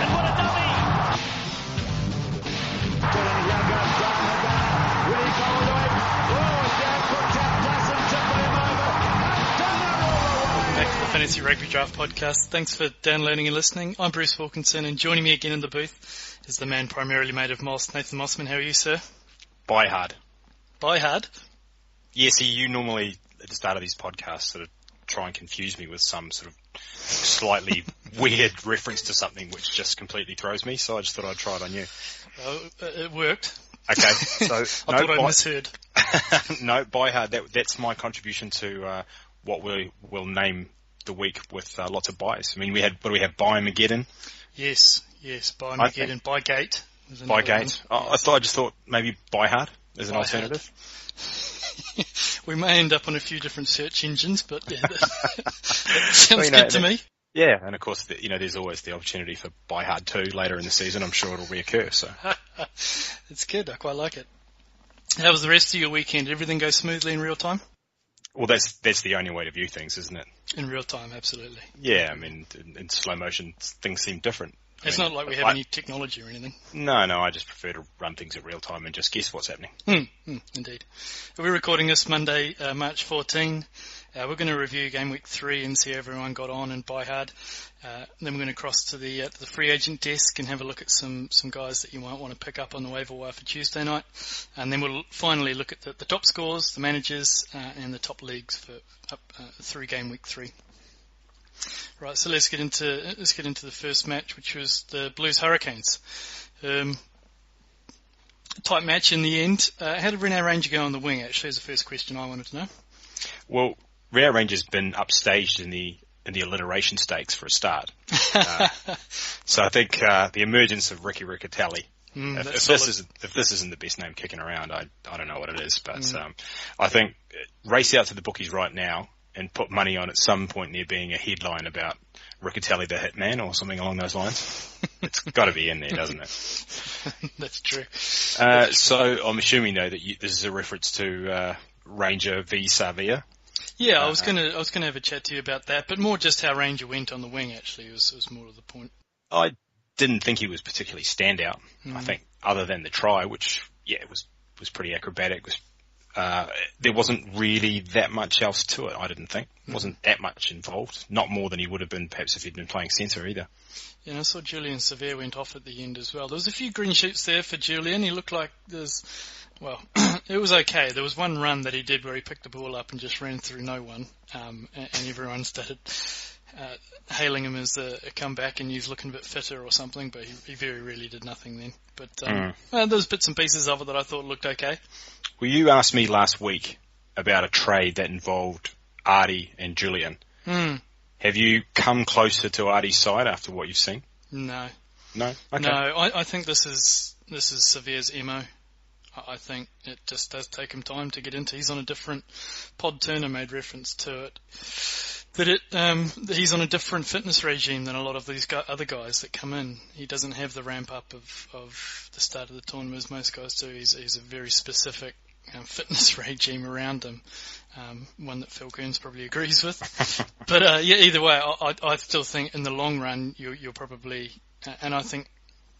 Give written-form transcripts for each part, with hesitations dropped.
And what a dummy! Welcome back to the Fantasy Rugby Draft podcast. Thanks for downloading and listening. I'm Bruce Wilkinson, and joining me again in the booth is the man primarily made of moss, Nathan Mossman. How are you, sir? ByeHard. ByeHard? Yeah, see, you normally, at the start of these podcasts, sort of try and confuse me with some sort of slightly weird reference to something which just completely throws me, so I just thought I'd try it on you. Well, it worked. Okay, so... I thought I misheard. No, ByeHard, that's my contribution to what we'll name the week with lots of buys. I mean, what do we have, ByeMageddon? Yes, ByeMageddon, ByeGate. ByeGate. I just thought maybe ByeHard as an alternative. We may end up on a few different search engines, but yeah, that sounds good to me. Yeah, and of course, there's always the opportunity for ByeHard 2 later in the season. I'm sure it'll reoccur. So it's good. I quite like it. How was the rest of your weekend? Did everything go smoothly in real time? Well, that's the only way to view things, isn't it? In real time, absolutely. Yeah, I mean, in slow motion, things seem different. It's not like we have any technology or anything. No, I just prefer to run things at real time and just guess what's happening. Indeed. We're recording this Monday, March 14. We're going to review Gameweek 3 and see how everyone got on in ByeHard. Then we're going to cross to the free agent desk and have a look at some guys that you might want to pick up on the waiver wire for Tuesday night. And then we'll finally look at the top scores, the managers, and the top leagues through Gameweek 3. Right, so let's get into the first match, which was the Blues Hurricanes. Tight match in the end. How did Rene Ranger go on the wing? Actually, is the first question I wanted to know. Well, Rene Ranger's been upstaged in the alliteration stakes for a start. So I think the emergence of Ricky Riccatelli. If this isn't the best name kicking around, I don't know what it is. But I think race out to the bookies right now and put money on at some point there being a headline about Riccatelli the Hitman or something along those lines. It's got to be in there, doesn't it? That's true. So I'm assuming though that this is a reference to Ranger v Savia. Yeah, I was gonna have a chat to you about that, but more just how Ranger went on the wing. Actually, was more to the point. I didn't think he was particularly standout. I think other than the try, which was pretty acrobatic. There wasn't really that much else to it, I didn't think. Wasn't that much involved. Not more than he would have been perhaps if he'd been playing centre either. Yeah, I saw Julian Severe went off at the end as well. There was a few green shoots there for Julian. He looked like it was okay. There was one run that he did where he picked the ball up and just ran through no one, and everyone started hailing him as a comeback and he's looking a bit fitter or something, but he very rarely did nothing then. But there was bits and pieces of it that I thought looked okay. Well, you asked me last week about a trade that involved Artie and Julian. Have you come closer to Artie's side after what you've seen? No. No? Okay. No, I think this is Severe's MO. I think it just does take him time to get into. He's on a different... Pod Turner made reference to it. That he's on a different fitness regime than a lot of these other guys that come in. He doesn't have the ramp up of the start of the tournament as most guys do. He's a very specific fitness regime around him, one that Phil Kearns probably agrees with. But either way, I still think in the long run you're probably, and I think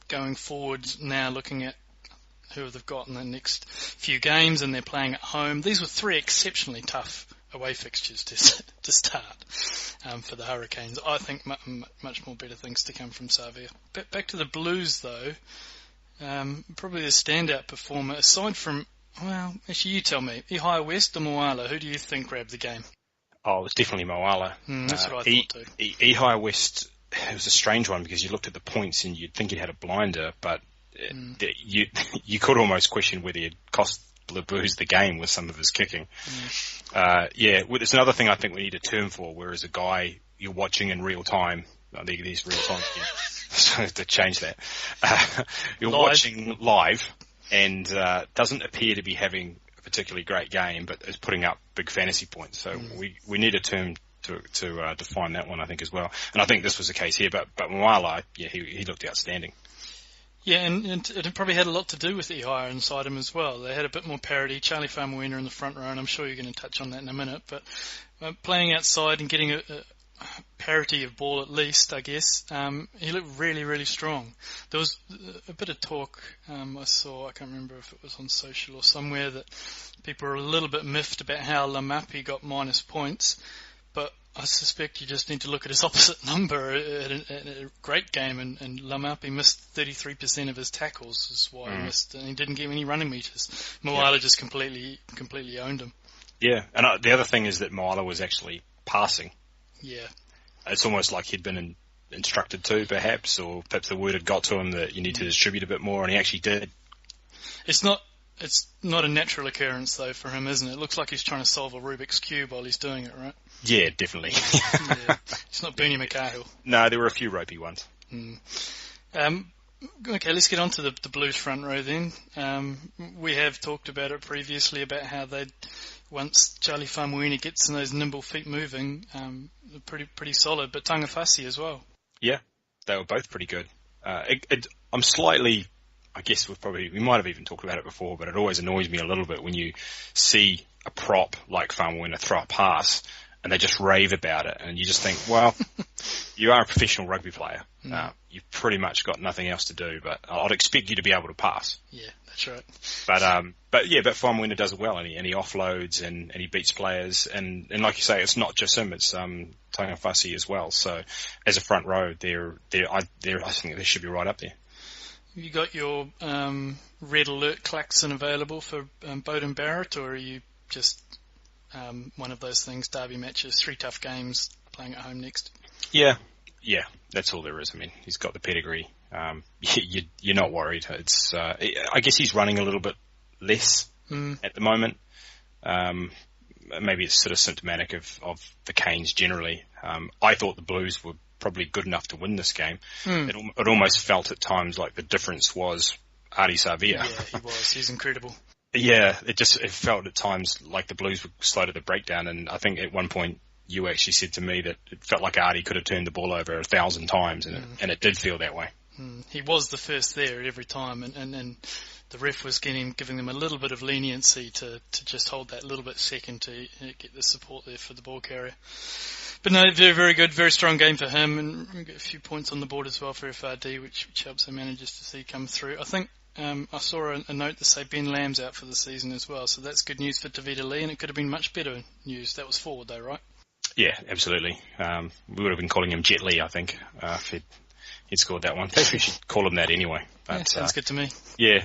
going forward now looking at who they've got in the next few games and they're playing at home. These were 3 exceptionally tough away fixtures to start for the Hurricanes. I think much more better things to come from Savia. Back to the Blues though, probably the standout performer aside from, well, actually you tell me, Ihai West or Moala, who do you think grabbed the game? Oh, it was definitely Moala. That's what I thought too. Ihai West, it was a strange one because you looked at the points and you'd think he had a blinder, but you could almost question whether he'd cost the Blues the game with some of his kicking. It's another thing I think we need a term for, whereas a guy you're watching in real time, I think it is real time, so to change that, you're watching live and doesn't appear to be having a particularly great game, but is putting up big fantasy points. So we need a term to define that one, I think, as well. And I think this was the case here, but Moala, he looked outstanding. Yeah, and it probably had a lot to do with Ihai inside him as well. They had a bit more parity. Charlie Faumuina in the front row, and I'm sure you're going to touch on that in a minute. But playing outside and getting parity of ball at least, I guess. He looked really, really strong. There was a bit of talk I saw, I can't remember if it was on social or somewhere, that people were a little bit miffed about how Lamapi got minus points, but I suspect you just need to look at his opposite number at a great game, and Lamapi missed 33% of his tackles, is why he missed, and he didn't give any running meters. Moala just completely owned him. Yeah, and the other thing is that Moala was actually passing. Yeah. It's almost like he'd been instructed to, perhaps, or perhaps the word had got to him that you need to distribute a bit more, and he actually did. It's not a natural occurrence, though, for him, isn't it? It looks like he's trying to solve a Rubik's Cube while he's doing it, right? Yeah, definitely. Yeah. It's not Bernie McCahill. No, there were a few ropey ones. Okay, let's get on to the Blues front row then. We have talked about it previously, about how once Charlie Faumuina gets in those nimble feet moving, pretty solid, but Tangawhasi as well. Yeah, they were both pretty good. I'm slightly, I guess we might have even talked about it before, but it always annoys me a little bit when you see a prop like Faumuina throw a pass and they just rave about it, and you just think, well, you are a professional rugby player. You've pretty much got nothing else to do, but I'd expect you to be able to pass. Yeah, that's right. But Faumuina does it well, and he offloads and he beats players, and like you say, it's not just him, it's Tangawhasi as well. So as a front row, I think they should be right up there. You got your red alert klaxon available for Bowden Barrett, or are you just one of those things, derby matches, 3 tough games, playing at home next? Yeah, that's all there is. I mean, he's got the pedigree. You're not worried. It's I guess he's running a little bit less at the moment. Maybe it's sort of symptomatic of the Canes generally. I thought the Blues were probably good enough to win this game. It almost felt at times like the difference was Ardie Savea. Yeah, he was. He's incredible. Yeah, it felt at times like the Blues were slow to the breakdown, and I think at one point you actually said to me that it felt like Ardie could have turned the ball over 1,000 times, and it did feel that way. He was the first there at every time, and the ref was giving them a little bit of leniency to just hold that little bit second to get the support there for the ball carrier. But no, very, very good, very strong game for him, and we get a few points on the board as well for FRD, which helps the managers to see come through. I think I saw a note to say Ben Lamb's out for the season as well, so that's good news for Tavita Lee, and it could have been much better news. That was forward though, right? Yeah, absolutely. We would have been calling him Jet Li, I think, if he'd scored that one. Perhaps we should call him that anyway. But, sounds good to me. Yeah,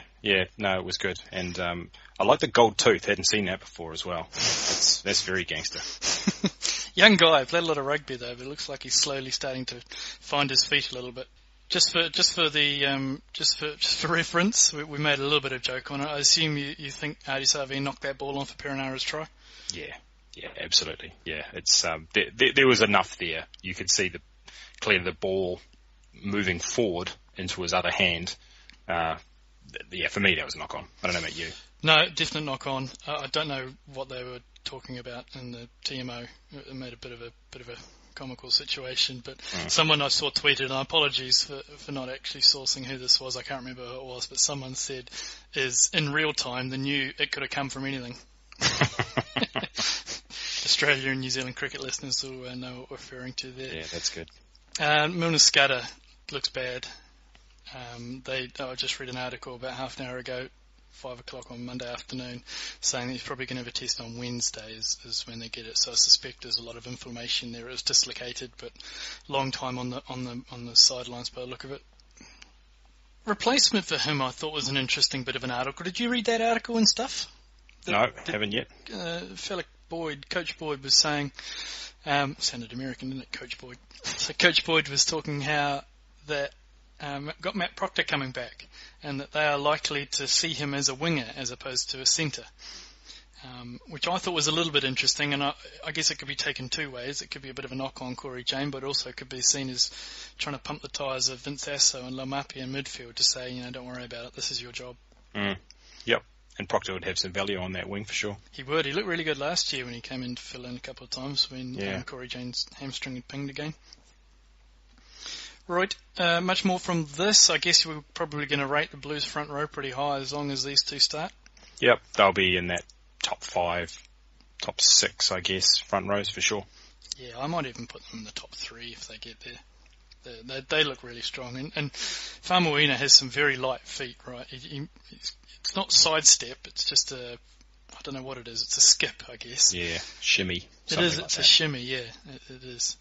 no, it was good. And I like the gold tooth. Hadn't seen that before as well. That's very gangster. Young guy, played a lot of rugby though, but it looks like he's slowly starting to find his feet a little bit. Just for reference, we made a little bit of joke on it. I assume you think Ardie Savea knocked that ball on for Perenara's try? Yeah, absolutely. Yeah, it's there was enough there. You could see clearly the ball moving forward into his other hand. For me that was a knock on. I don't know about you. No, definite knock on. I don't know what they were talking about in the TMO. It made a bit of a comical situation, but someone I saw tweeted, and apologies for not actually sourcing who this was, I can't remember who it was, but someone said, is in real time the new it could have come from anything. Australia and New Zealand cricket listeners will know what we're referring to there. Yeah, that's good. Milner Scudder looks bad. I just read an article about half an hour ago, 5 o'clock on Monday afternoon, saying that he's probably going to have a test on Wednesday is when they get it. So I suspect there's a lot of inflammation there. It was dislocated, but long time on the sidelines by the look of it. Replacement for him, I thought, was an interesting bit of an article. Did you read that article and stuff? Haven't yet. Fella Coach Boyd was saying, sounded American, didn't it, Coach Boyd? So Coach Boyd was talking how that got Matt Proctor coming back, and that they are likely to see him as a winger as opposed to a centre, which I thought was a little bit interesting, and I guess it could be taken 2 ways. It could be a bit of a knock on Corey Jane, but also could be seen as trying to pump the tyres of Vince Asso and Lamapi in midfield to say, don't worry about it, this is your job. Yep, and Proctor would have some value on that wing for sure. He would. He looked really good last year when he came in to fill in a couple of times when Corey Jane's hamstring had pinged again. Right, much more from this. I guess we're probably going to rate the Blues front row pretty high as long as these two start. Yep, they'll be in that top 5, top 6, I guess, front rows for sure. Yeah, I might even put them in the top 3 if they get there. They look really strong. And Faumuina has some very light feet, right? It's not sidestep, it's just I don't know what it is. It's a skip, I guess. Yeah, shimmy. It is. It's a shimmy. Yeah, it is.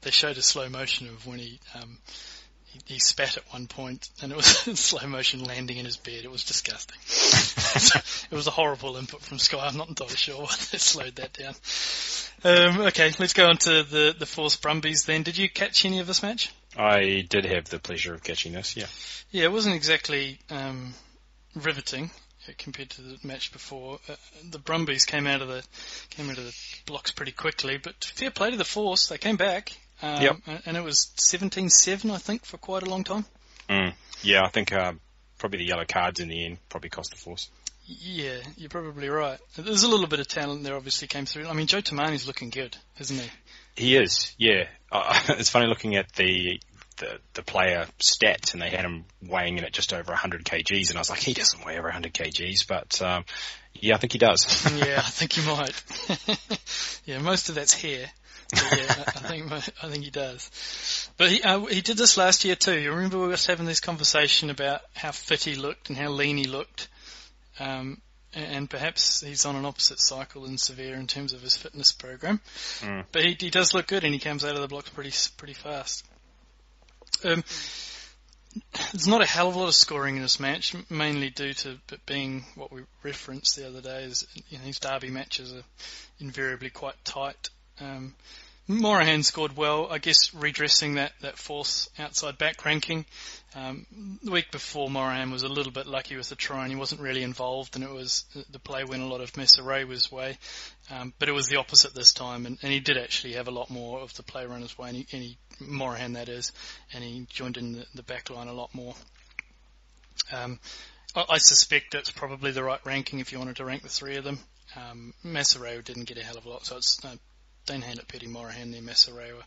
They showed a slow motion of when he spat at one point, and it was in slow motion landing in his bed. It was disgusting. It was a horrible input from Sky. I'm not entirely sure why they slowed that down. Okay, let's go on to the Force Brumbies then. Did you catch any of this match? I did have the pleasure of catching this, yeah. Yeah, it wasn't exactly riveting compared to the match before. The Brumbies came out of the blocks pretty quickly, but fair play to the Force. They came back. Yep. And it was 17-7, I think, for quite a long time. Yeah, I think probably the yellow cards in the end probably cost the Force. Yeah, you're probably right. There's a little bit of talent there obviously came through. I mean, Joe Tamani's looking good, isn't he? He is, yeah. It's funny looking at the player stats, and they had him weighing in at just over 100 kgs, and I was like, he doesn't weigh over 100 kgs, but yeah, I think he does. Yeah, I think he might. Yeah, most of that's hair. But yeah, I think he does. But he did this last year too. You remember we were having this conversation about how fit he looked and how lean he looked, and perhaps he's on an opposite cycle in Severe in terms of his fitness program. But he does look good, and he comes out of the blocks pretty fast. There's not a hell of a lot of scoring in this match, mainly due to it being what we referenced the other day. Is these derby matches are invariably quite tight. Morahan scored well, I guess, redressing that Force outside back ranking. The week before, Morahan was a little bit lucky with the try, and he wasn't really involved, and the play went a lot of Messereau's way. But it was the opposite this time, and he did actually have a lot more of the play run his way, and he Morahan that is, and he joined in the back line a lot more. I suspect that's probably the right ranking if you wanted to rank the 3 of them. Messereu didn't get a hell of a lot, so it's don't hand it Petty Morahan there, Messereu.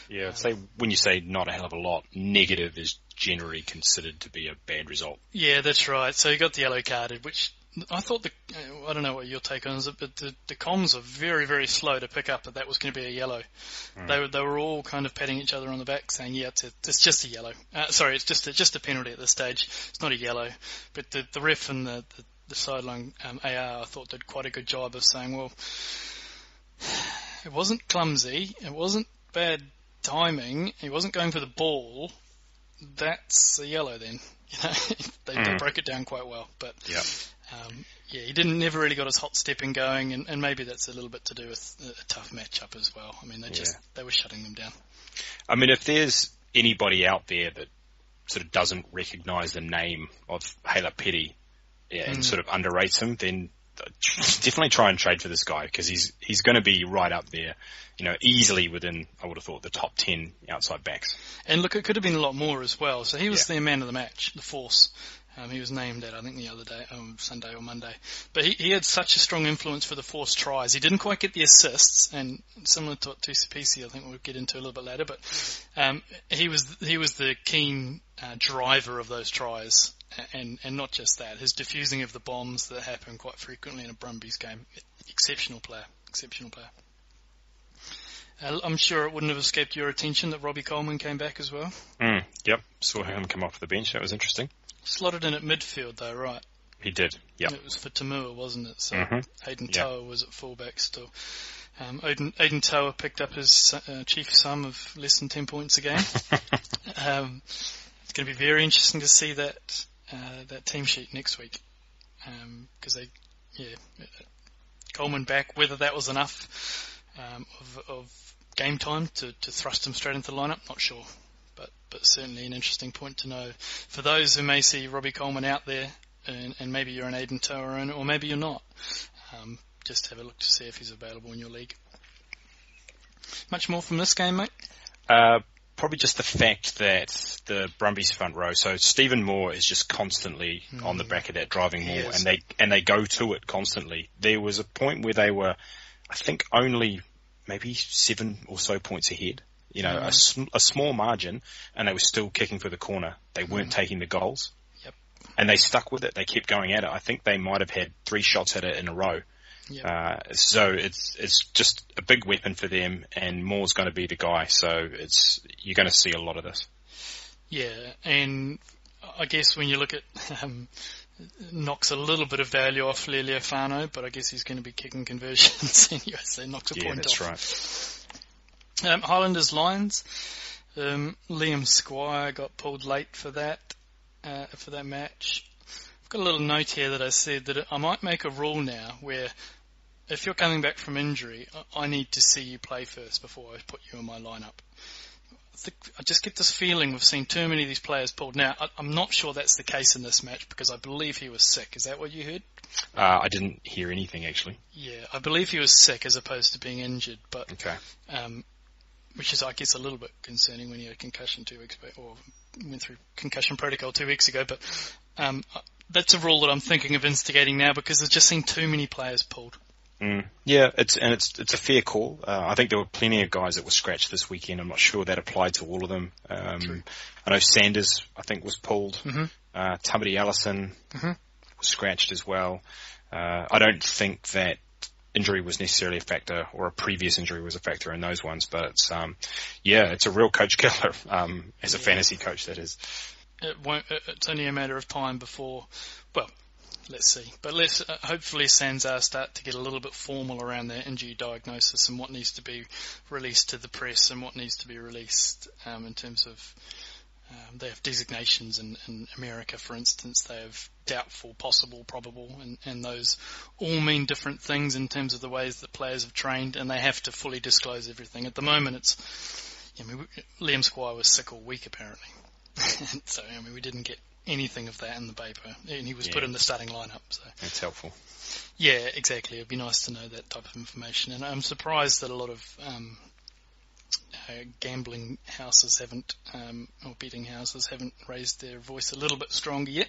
Yeah, I'd say when you say not a hell of a lot, negative is generally considered to be a bad result. Yeah, that's right. So he got the yellow carded, which I thought I don't know what your take on it, but the comms are very, very slow to pick up that was going to be a yellow. They were all kind of patting each other on the back saying, yeah, it's just a yellow. Sorry, it's just a penalty at this stage. It's not a yellow. But the ref and the sideline AR, I thought, did quite a good job of saying, well, it wasn't clumsy, it wasn't bad timing, he wasn't going for the ball, that's a yellow then. They broke it down quite well. But he never really got his hot stepping going, and maybe that's a little bit to do with a tough matchup as well. I mean, they were shutting them down. I mean, if there's anybody out there that sort of doesn't recognise the name of Haylett Petty and sort of underrates him, then definitely try and trade for this guy, because he's going to be right up there, easily within, I would have thought, the top 10 outside backs. And look, it could have been a lot more as well. So he was the man of the match, the Force. He was named that, I think, the other day, Sunday or Monday. But he had such a strong influence for the Force tries. He didn't quite get the assists, and similar to Tusipisi, I think we'll get into a little bit later, but he was the keen driver of those tries. And not just that, his diffusing of the bombs that happen quite frequently in a Brumbies game. Exceptional player. I'm sure it wouldn't have escaped your attention that Robbie Coleman came back as well. Yep, saw him come off the bench. That was interesting. Slotted in at midfield though, right? He did, yep. It was for Tamua, wasn't it? So Aidan Toa was at fullback still. Aidan Toa picked up his chief sum of less than 10 points a game. It's going to be very interesting to see that team sheet next week, because Coleman back, whether that was enough of game time to thrust him straight into the lineup, not sure, but certainly an interesting point to know for those who may see Robbie Coleman out there, and maybe you're an Aidan Toa owner, or maybe you're not. Just have a look to see if he's available in your league. Much more from this game, mate? Probably just the fact that the Brumbies front row, so Stephen Moore is just constantly on the back of that driving more, and they go to it constantly. There was a point where they were, I think, only maybe 7 or so points ahead, a small margin, and they were still kicking for the corner. They weren't taking the goals. Yep. And they stuck with it. They kept going at it. I think they might have had 3 shots at it in a row. Yep. So it's just a big weapon for them, and Moore's going to be the guy. So you're going to see a lot of this. Yeah, and I guess when you look at knocks a little bit of value off Lealiafano, but I guess he's going to be kicking conversions anyway, so knocks a point off. Yeah, that's right. Highlanders Lions. Liam Squire got pulled late for that match. I've got a little note here that I said that I might make a rule now where if you're coming back from injury, I need to see you play first before I put you in my lineup. I just get this feeling we've seen too many of these players pulled. Now, I'm not sure that's the case in this match because I believe he was sick. Is that what you heard? I didn't hear anything, actually. Yeah, I believe he was sick as opposed to being injured. But okay. Which is, I guess, a little bit concerning when he had a concussion 2 weeks ago, or went through concussion protocol 2 weeks ago. But that's a rule that I'm thinking of instigating now because I've just seen too many players pulled. Yeah, it's a fair call. I think there were plenty of guys that were scratched this weekend. I'm not sure that applied to all of them. I know Sanders, I think, was pulled. Mm-hmm. Tamati Allison was scratched as well. I don't think that injury was necessarily a factor, or a previous injury was a factor in those ones. But it's a real coach killer as a fantasy coach. That is. It's only a matter of time before. Well. Let's see. But let's hopefully Sanzar start to get a little bit formal around their injury diagnosis and what needs to be released to the press and what needs to be released in terms of they have designations in America, for instance. They have doubtful, possible, probable, and those all mean different things in terms of the ways that players have trained, and they have to fully disclose everything. At the moment, Liam Squire was sick all week apparently. So, we didn't get anything of that in the paper, and he was put in the starting lineup. So that's helpful. Yeah, exactly. It'd be nice to know that type of information, and I'm surprised that a lot of gambling houses or betting houses haven't raised their voice a little bit stronger yet.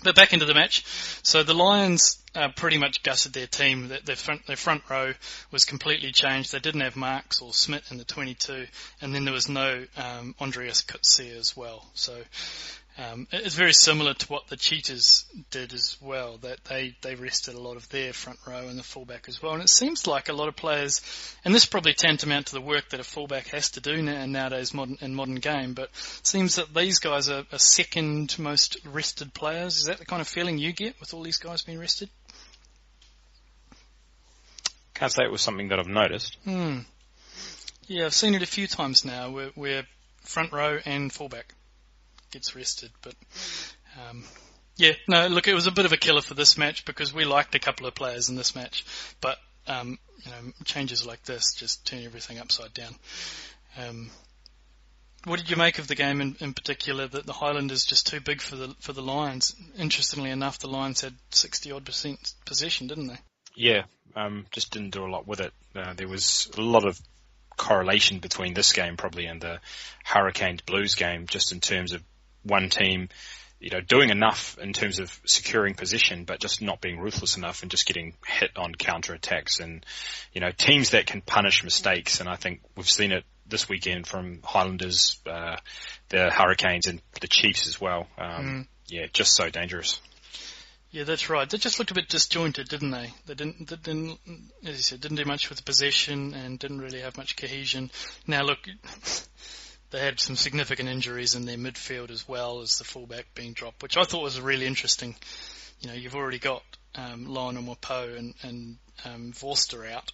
But back into the match. So the Lions pretty much gutted their team. Their front row was completely changed. They didn't have Marks or Smith in the 22, and then there was no Andreas Coetzee as well. So it's very similar to what the Cheetahs did as well, that they rested a lot of their front row and the fullback as well. And it seems like a lot of players, and this probably tantamount to the work that a fullback has to do nowadays in modern game, but it seems that these guys are second most rested players. Is that the kind of feeling you get with all these guys being rested? Can't say it was something that I've noticed. Yeah, I've seen it a few times now where front row and fullback gets rested, but look, it was a bit of a killer for this match because we liked a couple of players in this match, but changes like this just turn everything upside down. What did you make of the game in particular? That the Highlanders just too big for the Lions. Interestingly enough, the Lions had 60-odd% possession, didn't they? Yeah, just didn't do a lot with it. There was a lot of correlation between this game probably and the Hurricanes Blues game, just in terms of one team, doing enough in terms of securing position, but just not being ruthless enough and just getting hit on counter-attacks and, teams that can punish mistakes. And I think we've seen it this weekend from Highlanders, the Hurricanes and the Chiefs as well. Just so dangerous. Yeah, that's right. They just looked a bit disjointed, didn't they? They didn't, as you said, didn't do much with the possession and didn't really have much cohesion. Now look, they had some significant injuries in their midfield as well as the fullback being dropped, which I thought was really interesting. You've already got Lionel Mopo and Vorster out.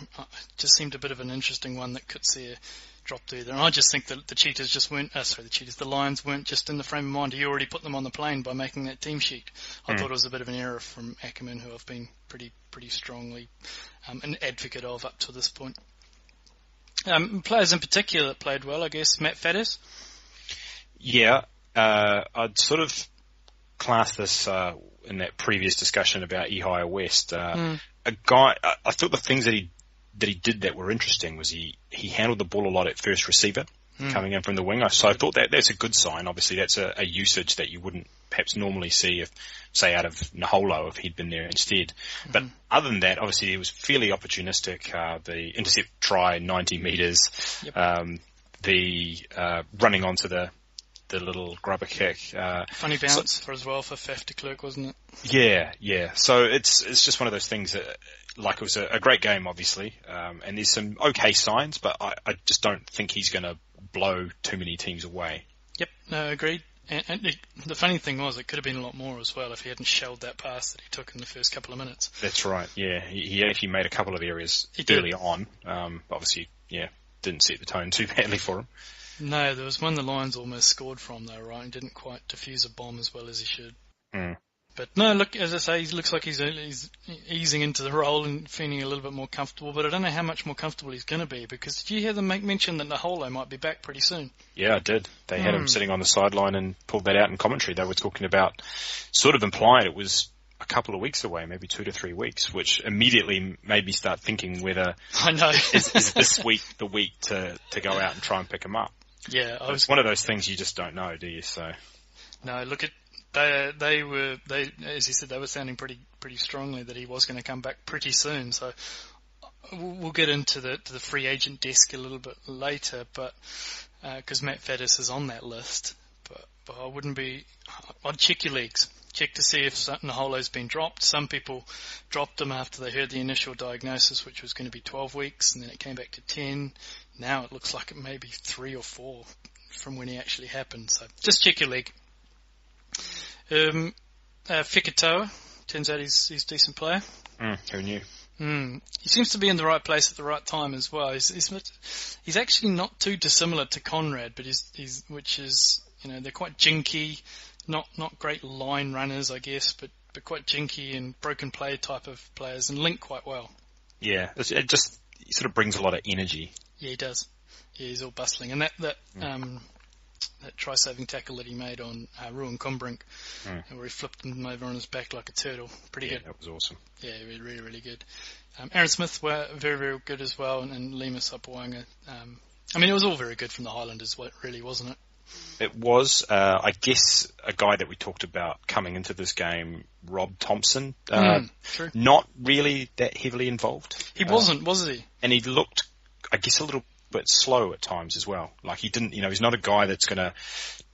It just seemed a bit of an interesting one that Coetzee dropped either. And I just think that the Lions weren't just in the frame of mind. He already put them on the plane by making that team sheet. I thought it was a bit of an error from Ackerman, who I've been pretty strongly an advocate of up to this point. Players in particular that played well, I guess, Matt Faddis. Yeah, I'd sort of class this in that previous discussion about Ihia West. A guy, I thought the things that he did that were interesting was he handled the ball a lot at first receiver coming in from the wing. So I thought that's a good sign. Obviously, that's a usage that you wouldn't perhaps normally see if, say, out of Naholo if he'd been there instead. But other than that, obviously, he was fairly opportunistic. The intercept try, 90 metres, the running onto the the little grubber kick. Funny bounce for Faf de Klerk, wasn't it? Yeah. So it's just one of those things that, like, it was a great game, obviously, and there's some okay signs, but I just don't think he's going to blow too many teams away. Yep, no, agreed. And the funny thing was, it could have been a lot more as well if he hadn't shelled that pass that he took in the first couple of minutes. That's right, yeah. He actually made a couple of areas early on. Obviously, didn't set the tone too badly for him. No, there was one the Lions almost scored from, though, right? He didn't quite defuse a bomb as well as he should. Mm. But no, look, as I say, he looks like he's easing into the role and feeling a little bit more comfortable, but I don't know how much more comfortable he's going to be, because did you hear them make mention that Naholo might be back pretty soon? Yeah, I did. They had him sitting on the sideline and pulled that out in commentary. They were talking about, sort of implied it was a couple of weeks away, maybe 2 to 3 weeks, which immediately made me start thinking whether I know is this week the week to go out and try and pick him up. Yeah, it's one of those things you just don't know, do you? So no, look at. They as you said, they were sounding pretty strongly that he was going to come back pretty soon. So we'll get into the free agent desk a little bit later, but because Matt Faddis is on that list, but I wouldn't be. I'd check your legs, check to see if Naholo's been dropped. Some people dropped him after they heard the initial diagnosis, which was going to be 12 weeks, and then it came back to 10. Now it looks like it may be 3 or 4 from when he actually happened. So just check your leg. Fikatoa, turns out he's a decent player. Who knew? He seems to be in the right place at the right time as well. He's actually not too dissimilar to Conrad, but which is, they're quite jinky, not great line runners, I guess, but quite jinky and broken play type of players, and link quite well. Yeah, it just sort of brings a lot of energy. Yeah, he does. Yeah, he's all bustling, and that try-saving tackle that he made on Ruan Combrink, where he flipped him over on his back like a turtle. Pretty good. That was awesome. Yeah, really, really good. Aaron Smith were very, very good as well, and Lemus Apawanga. It was all very good from the Highlanders, really, wasn't it? It was. I guess a guy that we talked about coming into this game, Rob Thompson, true. Not really that heavily involved. He wasn't, was he? And he looked, I guess, a little bit slow at times as well. Like he didn't, he's not a guy that's going to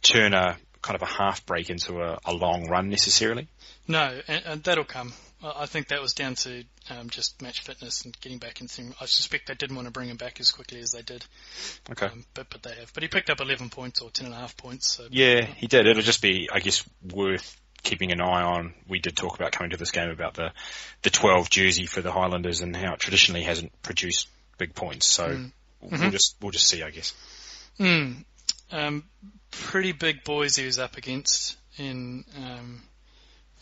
turn a kind of a half break into a long run necessarily. No, and that'll come. I think that was down to just match fitness and getting back into him. I suspect they didn't want to bring him back as quickly as they did. Okay. But they have. But he picked up 11 points or 10.5 points. So. Yeah, he did. It'll just be, I guess, worth keeping an eye on. We did talk about coming to this game about the 12 jersey for the Highlanders and how it traditionally hasn't produced big points. So we'll just see, I guess. Pretty big boys he was up against in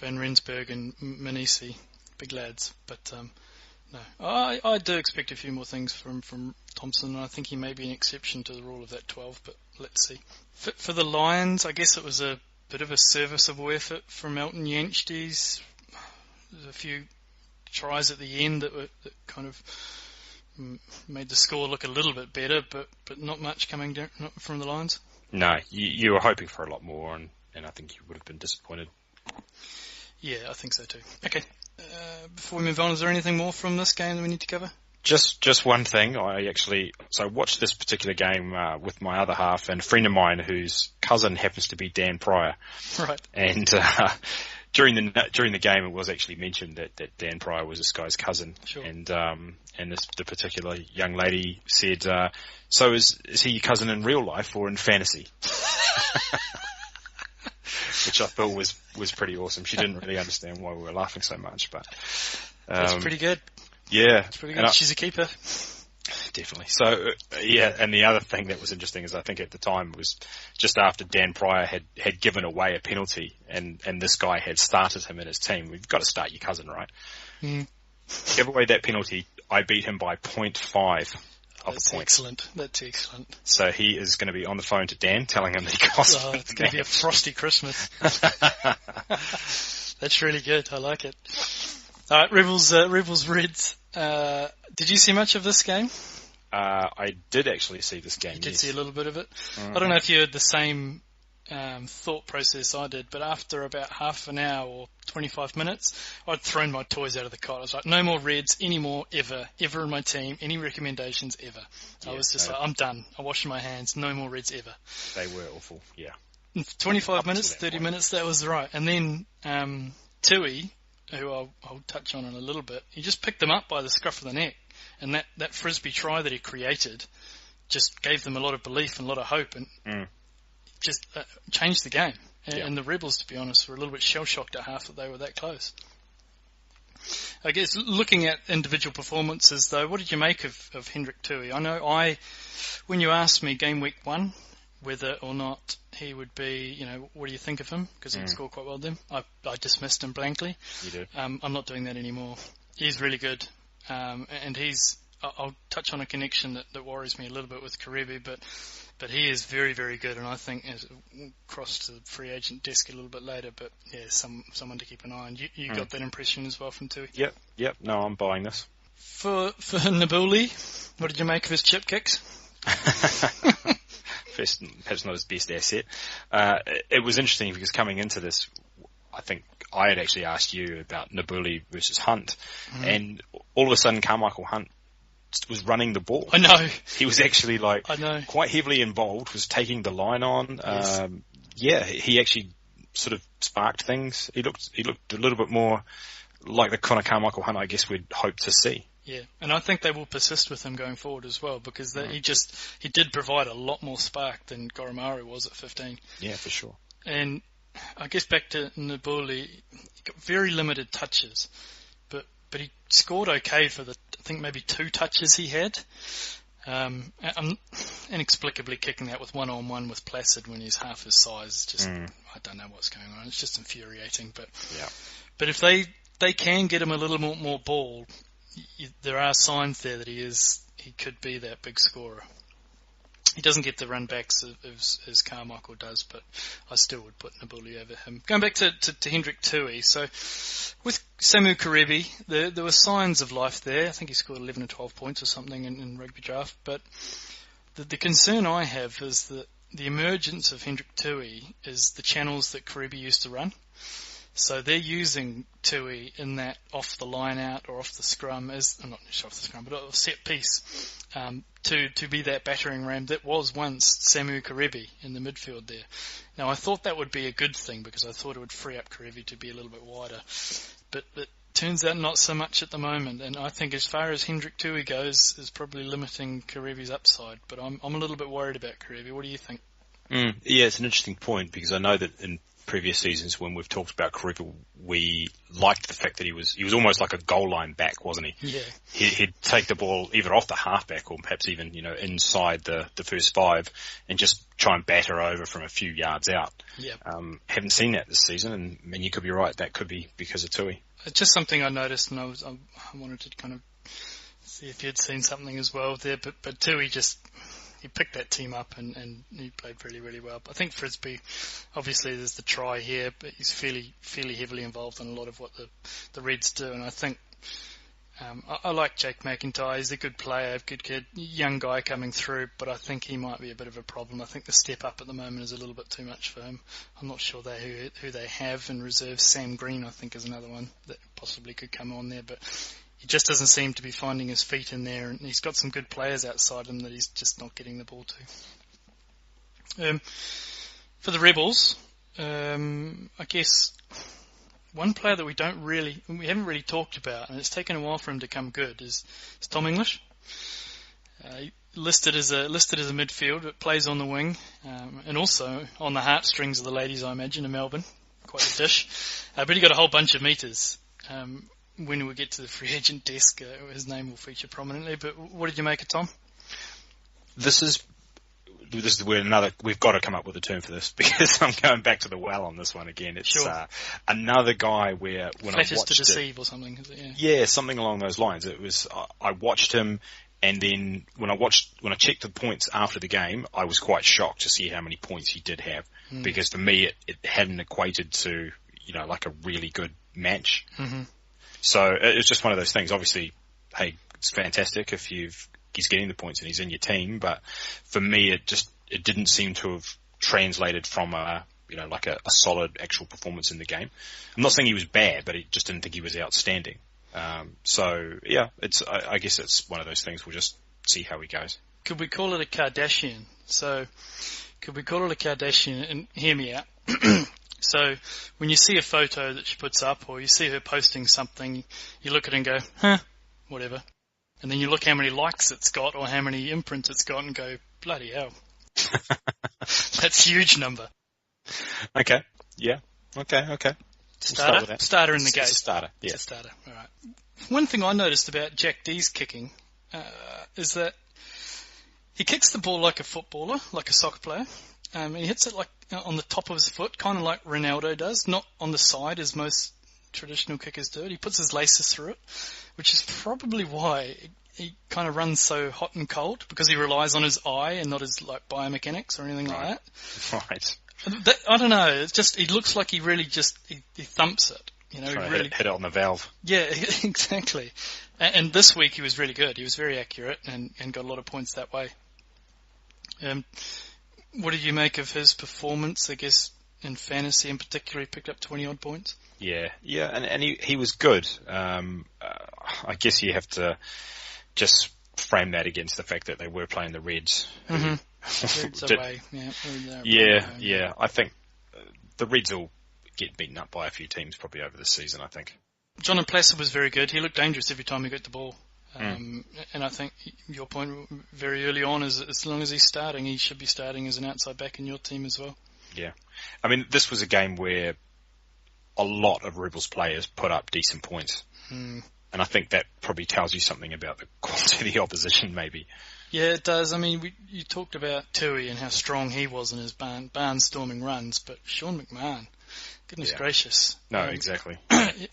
Van Rensburg and Manisi, big lads. But no, I do expect a few more things from Thompson, and I think he may be an exception to the rule of that 12. But let's see. For the Lions, I guess it was a bit of a serviceable effort from Elton Yanchdis. There's a few tries at the end that kind of made the score look a little bit better, but not much coming down from the Lions. No, you were hoping for a lot more, and I think you would have been disappointed. Yeah, I think so too. Okay, before we move on, is there anything more from this game that we need to cover? Just one thing. I watched this particular game with my other half and a friend of mine whose cousin happens to be Dan Pryor. Right. And during the game, it was actually mentioned that Dan Pryor was this guy's cousin. Sure. And the particular young lady said, "So is he your cousin in real life or in fantasy?" Which I thought was pretty awesome. She didn't really understand why we were laughing so much, but that's pretty good. Yeah, it's pretty good. She's a keeper. Definitely. So, and the other thing that was interesting is I think at the time was just after Dan Pryor had given away a penalty and this guy had started him in his team. We've got to start your cousin, right? Give away that penalty. I beat him by 0.5 of a point. That's excellent. So he is going to be on the phone to Dan telling him that he cost him. It's going to be a frosty Christmas. That's really good. I like it. All right, Rebels Reds. Did you see much of this game? I did actually see this game. You did see a little bit of it. I don't know if you had the same thought process I did, but after about half an hour or 25 minutes, I'd thrown my toys out of the cot. I was like, no more Reds anymore, ever in my team. Any recommendations, ever. I was just like, I'm done. I'm washing my hands. No more Reds ever. They were awful, yeah. 25 minutes, 30 minutes, that was right. And then Tui, who I'll touch on in a little bit, he just picked them up by the scruff of the neck. And that frisbee try that he created just gave them a lot of belief and a lot of hope, and just changed the game. And the Rebels, to be honest, were a little bit shell-shocked at half that they were that close. I guess looking at individual performances, though, what did you make of Hendrik Tui? I know when you asked me game week 1 whether or not he would be, what do you think of him? Because he'd scored quite well then. I dismissed him blankly. You did. I'm not doing that anymore. He's really good. And I'll touch on a connection that worries me a little bit with Karevi, but he is very, very good, and I think has crossed to the free agent desk a little bit later, but yeah, someone to keep an eye on. You got that impression as well from Tui? Yep. No, I'm buying this. For Nabuli, what did you make of his chip kicks? First, perhaps not his best asset. It was interesting because coming into this, I think I had actually asked you about Nabuli versus Hunt, and all of a sudden Carmichael Hunt was running the ball. I know. He was actually quite heavily involved, was taking the line on. Yes. He actually sort of sparked things. He looked a little bit more like the kind of Carmichael Hunt I guess we'd hope to see. Yeah, and I think they will persist with him going forward as well, because he did provide a lot more spark than Goromaru was at 15. Yeah, for sure. And I guess back to Nabuli, he got very limited touches, but he scored okay for I think maybe 2 touches he had. I'm inexplicably kicking that with 1-on-1 with Placid when he's half his size. Just I don't know what's going on. It's just infuriating. But if they can get him a little more ball, there are signs there that he could be that big scorer. He doesn't get the run backs as Carmichael does, but I still would put Nabuli over him. Going back to Hendrik Tui, so with Samu Karevi, there were signs of life there. I think he scored 11 or 12 points or something in rugby draft, but the concern I have is that the emergence of Hendrik Tui is the channels that Karevi used to run. So they're using Tui in that off the line out or off the scrum not just off the scrum, but off set piece, to be that battering ram that was once Samu Karevi in the midfield there. Now I thought that would be a good thing because I thought it would free up Karevi to be a little bit wider, but it turns out not so much at the moment. And I think as far as Hendrik Tui goes, is probably limiting Karevi's upside. But I'm a little bit worried about Karevi. What do you think? Yeah, it's an interesting point because I know that in previous seasons when we've talked about Karevi, we liked the fact that he was almost like a goal line back, wasn't he? Yeah. He'd take the ball either off the halfback or perhaps even, inside the first 5 and just try and batter over from a few yards out. Yeah. Haven't seen that this season, and you could be right, that could be because of Tui. It's just something I noticed, and I wanted to kind of see if you'd seen something as well there, but Tui he picked that team up and he played really, really well. I think Frisbee, obviously there's the try here, but he's fairly heavily involved in a lot of what the Reds do. And I think I like Jake McIntyre. He's a good player, good kid, young guy coming through, but I think he might be a bit of a problem. I think the step up at the moment is a little bit too much for him. I'm not sure who they have in reserve. Sam Green, I think, is another one that possibly could come on there, but he just doesn't seem to be finding his feet in there, and he's got some good players outside him that he's just not getting the ball to. For the Rebels, I guess one player that we haven't really talked about, and it's taken a while for him to come good, is Tom English. Listed as a midfield, but plays on the wing, and also on the heartstrings of the ladies, I imagine, in Melbourne. Quite a dish. But he got a whole bunch of metres. When we get to the free agent desk, his name will feature prominently. But what did you make of Tom? This is where we've got to come up with a term for this because I'm going back to the well on this one again. It's sure. Another guy where when I watched to deceive or something. Is it? Yeah, something along those lines. It was I watched him, and then when I checked the points after the game, I was quite shocked to see how many points he did have because for me it hadn't equated to like a really good match. Mm-hmm. So it's just one of those things. Obviously, hey, it's fantastic if he's getting the points and he's in your team. But for me, it didn't seem to have translated from a solid actual performance in the game. I'm not saying he was bad, but I just didn't think he was outstanding. So yeah, I guess it's one of those things. We'll just see how he goes. Could we call it a Kardashian? So Could we call it a Kardashian? And hear me out. So when you see a photo that she puts up, or you see her posting something, you look at it and go, whatever. And then you look how many likes it's got or how many imprints it's got and go, bloody hell. That's a huge number. Okay. Yeah. Okay. Starter in the game. Starter. Yeah. It's a starter. All right. One thing I noticed about Jack D's kicking is that he kicks the ball like a footballer, like a soccer player. And he hits it like on the top of his foot, kind of like Ronaldo does, not on the side as most traditional kickers do it. He puts his laces through it, which is probably why he kind of runs so hot and cold, because he relies on his eye and not his like biomechanics or anything like that. Right. I don't know. It's just he looks like he really just he thumps it. You know, Trying he really hit it on the valve. Yeah, exactly. And this week he was really good. He was very accurate and got a lot of points that way. What did you make of his performance? I guess in fantasy in particular, he picked up 20-odd points. Yeah, and he was good. I guess you have to just frame that against the fact that they were playing the Reds. Reds away. Yeah. I think the Reds will get beaten up by a few teams probably over the season, I think. John Placid was very good. He looked dangerous every time he got the ball. And I think your point very early on is as long as he's starting, he should be starting as an outside back in your team as well. Yeah. I mean, this was a game where a lot of Rebels players put up decent points. And I think that probably tells you something about the quality of the opposition, maybe. Yeah, it does. I mean, you talked about Tui and how strong he was in his barnstorming runs, but Sean McMahon, goodness gracious. No, exactly.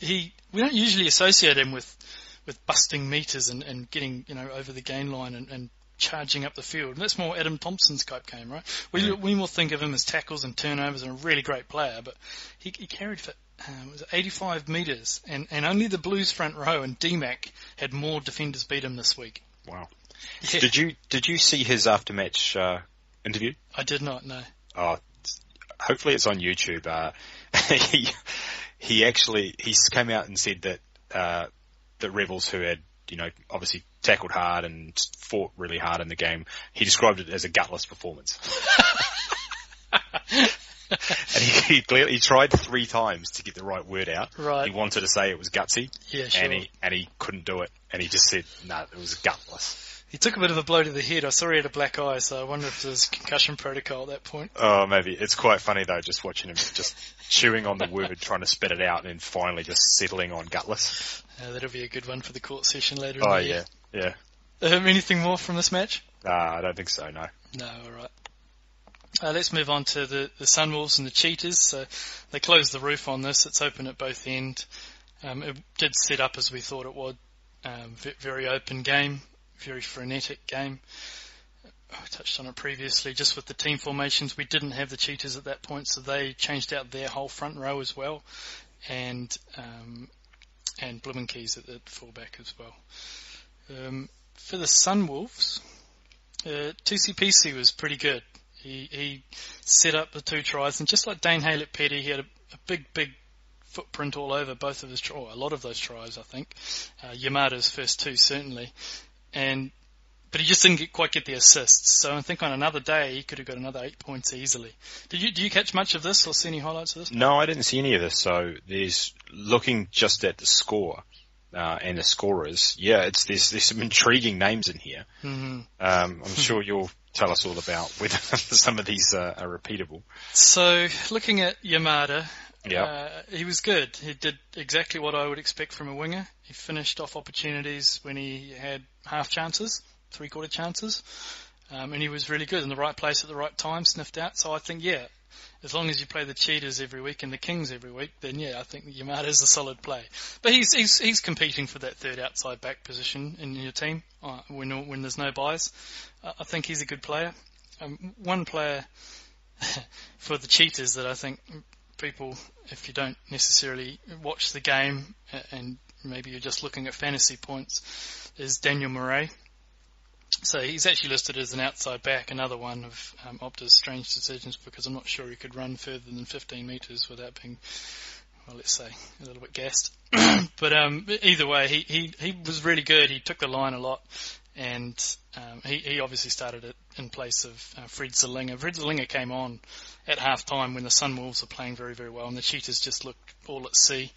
We don't usually associate him with busting meters and getting, over the gain line and charging up the field. And that's more Adam Thompson's type game, right? We more think of him as tackles and turnovers and a really great player, but he carried for 85 metres, and only the Blues front row and DMak had more defenders beat him this week. Wow. Yeah. Did you see his after-match interview? I did not, no. Oh, hopefully it's on YouTube. He came out and said that the Rebels, who had, obviously tackled hard and fought really hard in the game, he described it as a gutless performance. And he tried 3 times to get the right word out. Right. He wanted to say it was gutsy. Yeah, sure. And he couldn't do it. And he just said, no, it was gutless. He took a bit of a blow to the head. I saw he had a black eye, so I wonder if there's concussion protocol at that point. Oh, maybe. It's quite funny, though, just watching him just chewing on the word, trying to spit it out, and then finally just settling on gutless. That'll be a good one for the court session later in the year. Yeah. Anything more from this match? I don't think so, no. No, all right. Let's move on to the Sunwolves and the Cheetahs. So they closed the roof on this. It's open at both ends. It did set up as we thought it would. Very open game, very frenetic game. I touched on it previously, just with the team formations. We didn't have the Cheetahs at that point, so they changed out their whole front row as well, and Blumenkeys at the fullback as well. For the Sunwolves, TCPC was pretty good. He set up the 2 tries, and just like Dane Haylett-Petty, he had a big footprint all over both of his a lot of those tries, I think. Yamada's first 2 certainly, but he just didn't quite get the assists. So I think on another day he could have got another 8 points easily. Do you catch much of this or see any highlights of this? No, I didn't see any of this. So there's looking just at the score and the scorers. Yeah, there's some intriguing names in here. Mm-hmm. I'm sure you'll tell us all about whether some of these are repeatable. So looking at Yamada. Yeah. He was good. He did exactly what I would expect from a winger. He finished off opportunities when he had half chances, 3/4 chances, and he was really good in the right place at the right time, sniffed out. So I think, as long as you play the Cheetahs every week and the Kings every week, then I think Yamada is a solid play. But he's competing for that third outside back position in your team when there's no buys. I think he's a good player. One player for the Cheetahs that I think people, if you don't necessarily watch the game and maybe you're just looking at fantasy points, is Daniel Murray. So he's actually listed as an outside back, another one of Opta's strange decisions, because I'm not sure he could run further than 15 metres without being, well, let's say, a little bit gassed. But either way, he was really good. He took the line a lot, and he obviously started at in place of Fred Zerlinger. Fred Zerlinger came on at half-time when the Sunwolves were playing very, very well, and the Cheetahs just looked all at sea.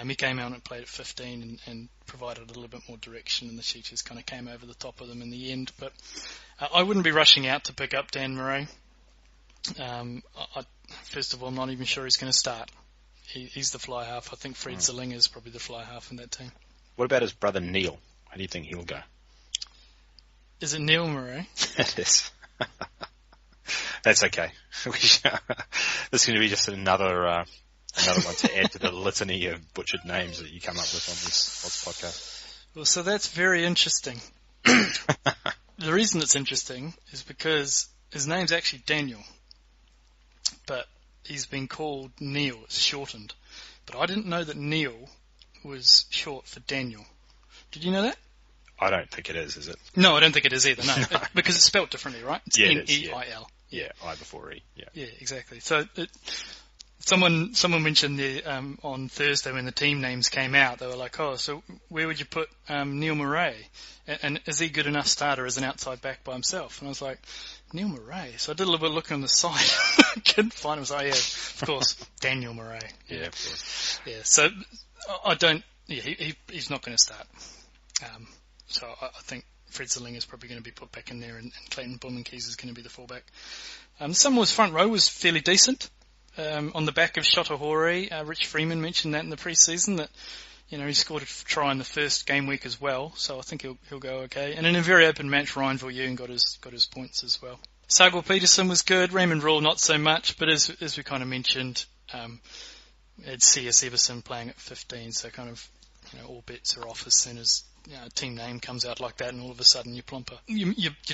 He came out and played at 15 and provided a little bit more direction, and the Cheetahs kind of came over the top of them in the end. But I wouldn't be rushing out to pick up Dan Murray. First of all, I'm not even sure he's going to start. He's the fly half. I think Fred Zerlinger is probably the fly half in that team. What about his brother Neil? How do you think he'll go? Is it Neil Murray? It is. That's okay. This is going to be just another one to add to the litany of butchered names that you come up with on this podcast. Well, so that's very interesting. The reason it's interesting is because his name's actually Daniel, but he's been called Neil. It's shortened. But I didn't know that Neil was short for Daniel. Did you know that? I don't think it is it? No, I don't think it is either, no. Because it's spelled differently, right? It's N-E-I-L. Yeah, I before E, yeah. Yeah, exactly. So someone mentioned on Thursday when the team names came out, they were like, oh, so where would you put Neil Murray? And is he good enough starter as an outside back by himself? And I was like, Neil Murray? So I did a little bit of looking on the site. Couldn't find him. I was like, yeah, of course, Daniel Murray. Yeah, of course. Yeah, so I don't, he's not going to start. So I think Fred Zerlinger is probably going to be put back in there, and Clayton Blumenkeys is going to be the fullback. Samoa's front row was fairly decent. On the back of Shota Hore, Rich Freeman mentioned that in the pre-season that, he scored a try in the first game week as well, so I think he'll go okay. And in a very open match, Ryan Viljoen got his points as well. Sargor Peterson was good, Raymond Rule not so much, but as we kind of mentioned, it's C.S. Everson playing at 15, so kind of all bets are off as soon as a team name comes out like that, and all of a sudden you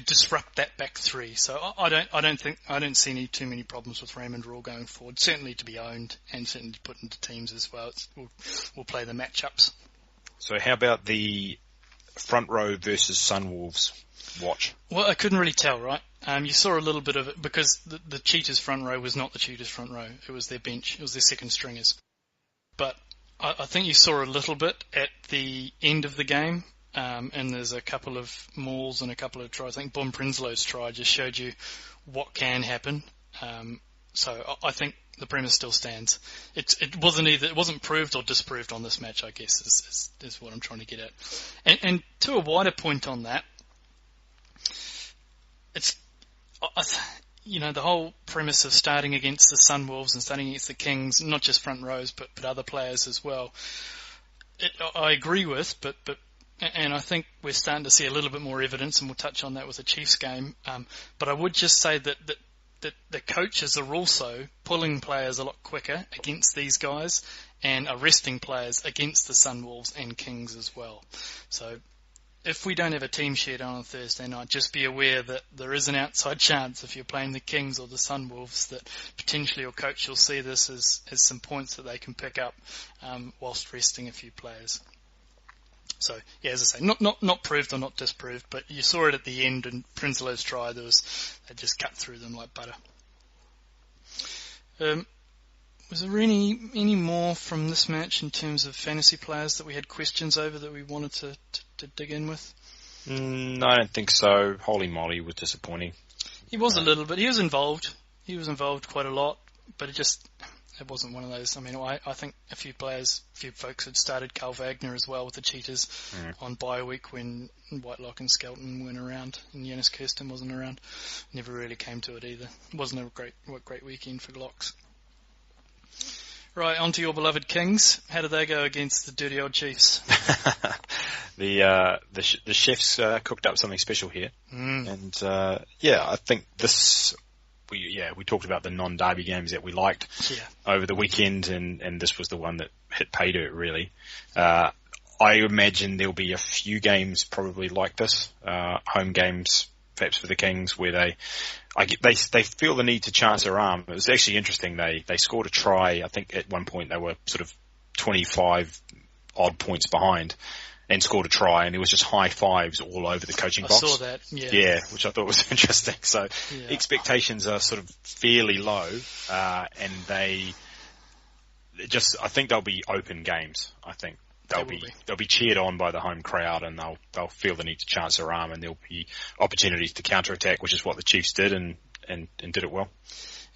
disrupt that back three. So I don't see too many problems with Raymond Rule going forward. Certainly to be owned and certainly to put into teams as well. We'll play the matchups. So how about the front row versus Sunwolves watch? Well, I couldn't really tell, right? You saw a little bit of it because the Cheetahs front row was not the Cheetahs front row. It was their bench. It was their second stringers. But I think you saw a little bit at the end of the game, and there's a couple of mauls and a couple of tries. I think Bon Prinslow's try just showed you what can happen. So I think the premise still stands. It wasn't proved or disproved on this match, I guess, is what I'm trying to get at. And to a wider point on that, the whole premise of starting against the Sunwolves and starting against the Kings, not just front rows, but other players as well, I agree with, and I think we're starting to see a little bit more evidence, and we'll touch on that with the Chiefs game. But I would just say that the coaches are also pulling players a lot quicker against these guys and arresting players against the Sunwolves and Kings as well. So if we don't have a team sheet on Thursday night, just be aware that there is an outside chance if you're playing the Kings or the Sunwolves that potentially your coach will see this as some points that they can pick up whilst resting a few players. So, yeah, as I say, not proved or not disproved, but you saw it at the end in Prinslow's try. They just cut through them like butter. Was there any more from this match in terms of fantasy players that we had questions over that we wanted to dig in with? No, I don't think so. Holy moly was disappointing. He was a little bit. He was involved. He was involved quite a lot, but it wasn't one of those. I mean, I think a few folks had started Carl Wagner as well with the Cheetahs on bye week when Whitelock and Skelton weren't around and Jonas Kirsten wasn't around. Never really came to it either. It wasn't a great weekend for Glocks. Right, on to your beloved Kings. How did they go against the dirty old Chiefs? The chefs cooked up something special here, and I think this. We talked about the non-derby games that we liked over the weekend, and this was the one that hit pay dirt really. I imagine there'll be a few games probably like this, home games perhaps for the Kings, where they feel the need to chance their arm. It was actually interesting. They scored a try. I think at one point they were sort of 25 odd points behind and scored a try, and there was just high fives all over the coaching box. I saw that, yeah, which I thought was interesting. So expectations are sort of fairly low, and I think they'll be open games, I think. they'll be cheered on by the home crowd, and they'll feel the need to chance their arm, and there'll be opportunities to counter-attack, which is what the Chiefs did, and did it well.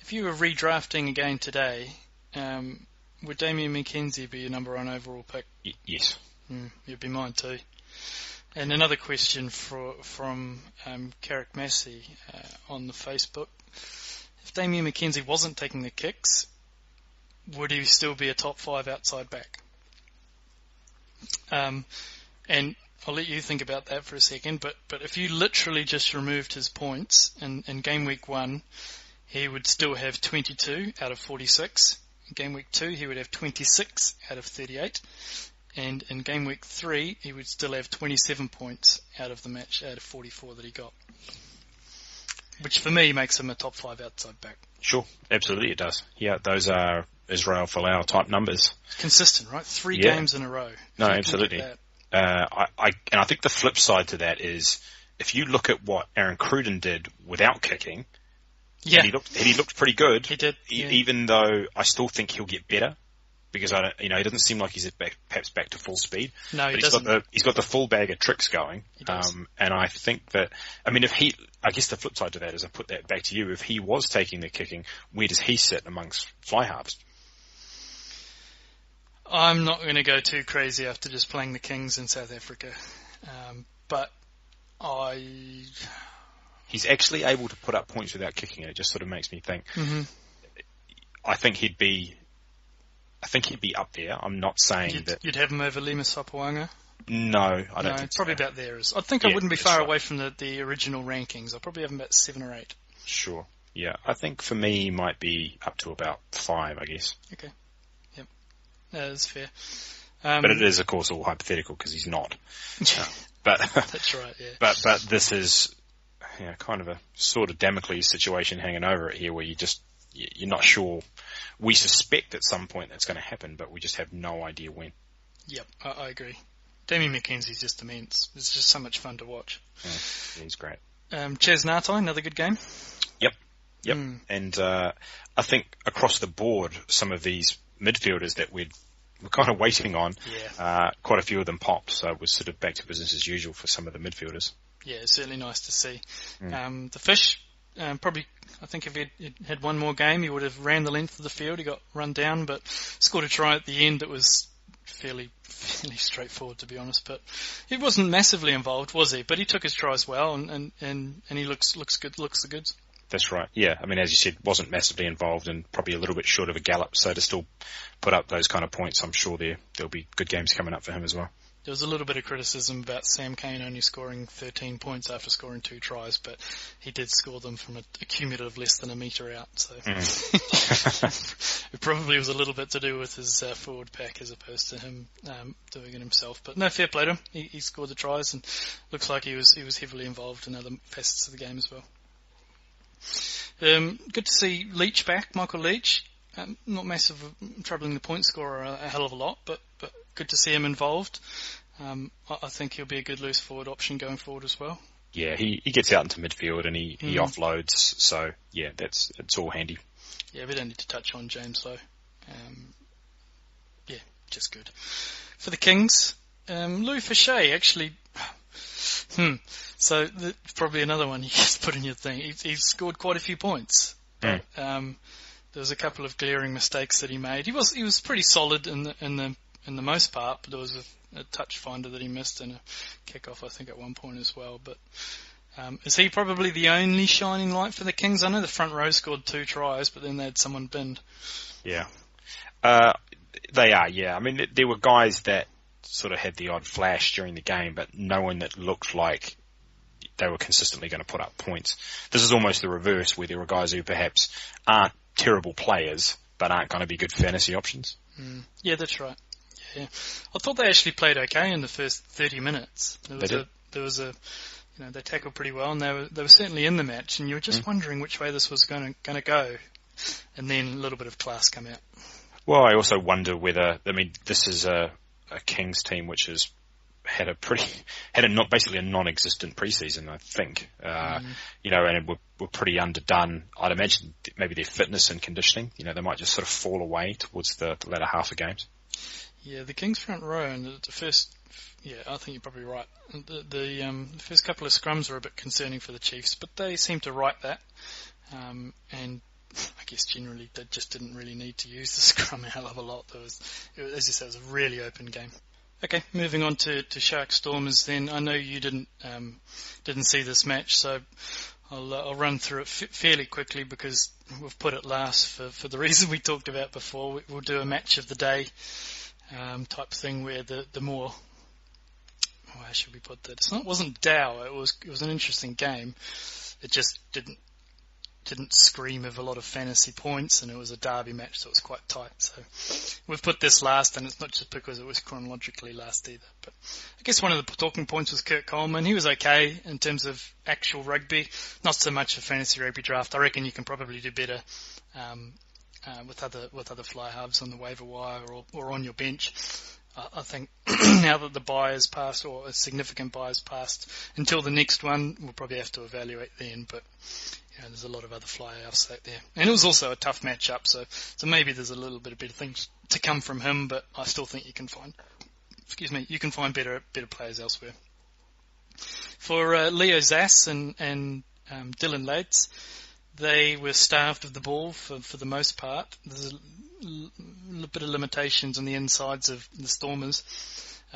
If you were redrafting again today, would Damian McKenzie be your number 1 overall pick? Yes. You'd be mine too. And another question from Carrick Massey on the Facebook. If Damian McKenzie wasn't taking the kicks, would he still be a top 5 outside back? And I'll let you think about that for a second, but if you literally just removed his points in game week 1, he would still have 22 out of 46. In game week 2, he would have 26 out of 38. And in game week 3, he would still have 27 points out of the match, out of 44 that he got. Which for me makes him a top 5 outside back. Sure, absolutely it does. Yeah, those are Israel Folau type numbers. Consistent, right? 3 games in a row. No, absolutely. I think the flip side to that is, if you look at what Aaron Cruden did without kicking, he looked pretty good. He did, even though I still think he'll get better, because he doesn't seem like he's perhaps back to full speed. No, he doesn't. He's got the full bag of tricks going. He does. And I think that, I guess the flip side to that is, I put that back to you, if he was taking the kicking, where does he sit amongst fly halves? I'm not going to go too crazy after just playing the Kings in South Africa, but he's actually able to put up points without kicking, and it just sort of makes me think. Mm-hmm. I think he'd be up there. I'm not saying that you'd have him over Lima Sopoaga. No, I don't. It's probably about there. I think I wouldn't be far away from the original rankings. I'll probably have him about 7 or 8. Sure. Yeah, I think for me he might be up to about 5, I guess. Okay. Yep. That's fair. But it is, of course, all hypothetical because he's not. But that's right. Yeah. But this is kind of a sort of Damocles situation hanging over it here, where you're not sure. We suspect at some point that's going to happen, but we just have no idea when. Yep, I agree. Damian McKenzie's just immense. It's just so much fun to watch. Yeah, he's great. Chaz Ngatai, another good game. Yep. And I think across the board, some of these midfielders that we're kind of waiting on, quite a few of them popped. So it was sort of back to business as usual for some of the midfielders. Yeah, it's certainly nice to see. The Fish, probably, I think if he'd had one more game, he would have ran the length of the field. He got run down, but scored a try at the end that was fairly straightforward, to be honest. But he wasn't massively involved, was he? But he took his tries well, and he looks good. Looks the goods. That's right. Yeah, I mean, as you said, wasn't massively involved and probably a little bit short of a gallop. So to still put up those kind of points, I'm sure there'll be good games coming up for him as well. There was a little bit of criticism about Sam Cane only scoring 13 points after scoring 2 tries, but he did score them from a cumulative less than a metre out. So it probably was a little bit to do with his forward pack as opposed to him doing it himself. But no, fair play to him. He scored the tries and looks like he was heavily involved in other facets of the game as well. Good to see Leach back, Michael Leach. Not massive troubling the point scorer a hell of a lot, but good to see him involved. I think he'll be a good loose forward option going forward as well. Yeah, he gets out into midfield and he offloads, so yeah, it's all handy. Yeah, we don't need to touch on James though. Yeah, just good. For the Kings, Louis Fichet actually. So probably another one you just put in your thing. He's scored quite a few points. But, there was a couple of glaring mistakes that he made. He was pretty solid in the most part, but there was a touch finder that he missed and a kick-off, I think, at one point as well. But is he probably the only shining light for the Kings? I know the front row scored 2 tries, but then they had someone binned. Yeah. They are, yeah. I mean, there were guys that sort of had the odd flash during the game, but no one that looked like they were consistently going to put up points. This is almost the reverse, where there are guys who perhaps aren't terrible players, but aren't going to be good fantasy options. Yeah, that's right. Yeah, I thought they actually played okay in the first 30 minutes. There was a they tackled pretty well, and they were certainly in the match, and you were just wondering which way this was going to go, and then a little bit of class come out. Well, I also wonder whether, this is a Kings team which has had basically a non-existent preseason, I think. And we're pretty underdone. I'd imagine maybe their fitness and conditioning, they might just sort of fall away towards the latter half of games. Yeah, the Kings front row and the first, yeah, I think you're probably right. The first couple of scrums were a bit concerning for the Chiefs, but they seemed to right that. And I guess generally they just didn't really need to use the scrum a hell of a lot. As you said, it was a really open game. Okay, moving on to Shark Stormers then. I know you didn't see this match, so I'll run through it fairly quickly because we've put it last for the reason we talked about before. We'll do a match of the day type thing where the more, how should we put that? It wasn't dour. It was an interesting game. It just didn't scream of a lot of fantasy points, and it was a derby match, so it was quite tight. So we've put this last, and it's not just because it was chronologically last either. But I guess one of the talking points was Kurt Coleman. He was okay in terms of actual rugby, not so much a fantasy rugby draft. I reckon you can probably do better with other fly halves on the waiver wire or on your bench. I think now that the buy has passed, or a significant buy has passed, until the next one, we'll probably have to evaluate then. But there's a lot of other fly-halves out there. And it was also a tough match-up, so maybe there's a little bit of better things to come from him, but I still think you can find better players elsewhere. For Leo Zass and Dylan Lads, they were starved of the ball for the most part. There's a bit of limitations on the insides of the Stormers.